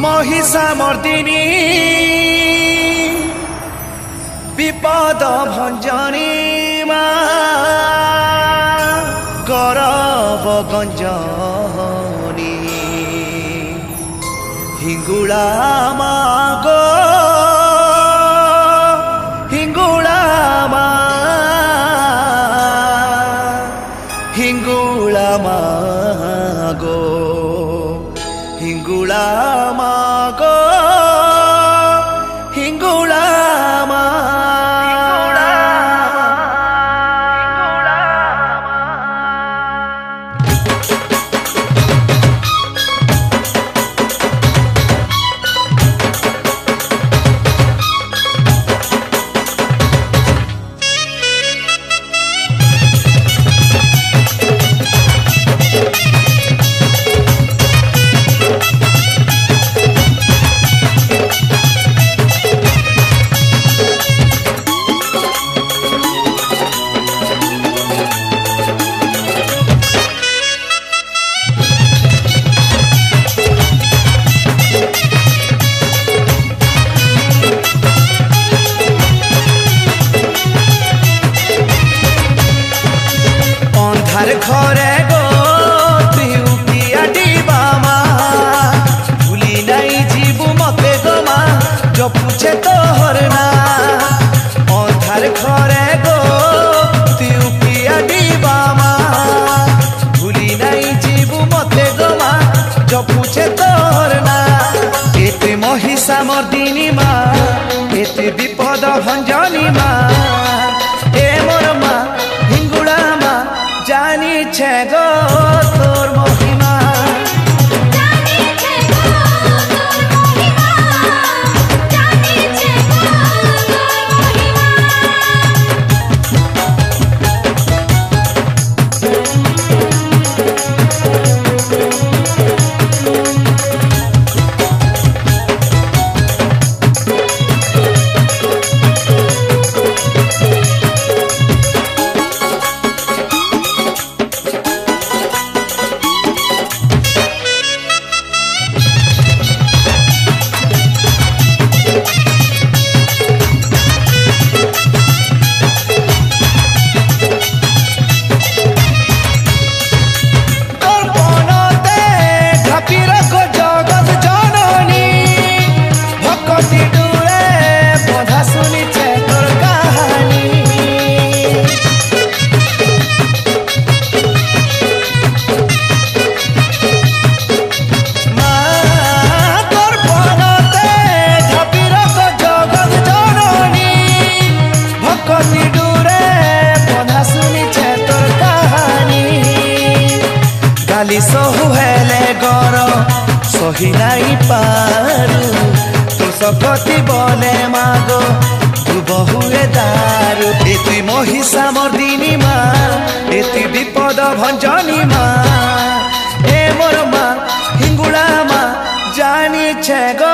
महिषा मर्दिनी विपद भंजनी करब गंजनी हिंगुला गो हिंगुला हिंगुला गो हिंगुला गो हिंगुला अंधार घरे गो तुआ डीबामा भूली नहीं जीवु मते गोमा जो पूछे तोहर ना अंधार घरे गो तुआ डीबामा भूली नहीं जीवु मते गोमा जो पूछे तोहर ना एते महिषा मर्दिनी मा एते विपद भंजनी मा ए मोर मा हिंगुला मा जानी छे गो तोर महिमा जानी छे गो तोर महिमा जानी छे गो तोर गाली सहु हेले गर सही नहीं पारू तू सकती बने मागो तू बहुए दारू एति महिषा मर्दिनी मा एति विपद भंजनी मा ए मोर मा हिंगुला मा जानी छे गो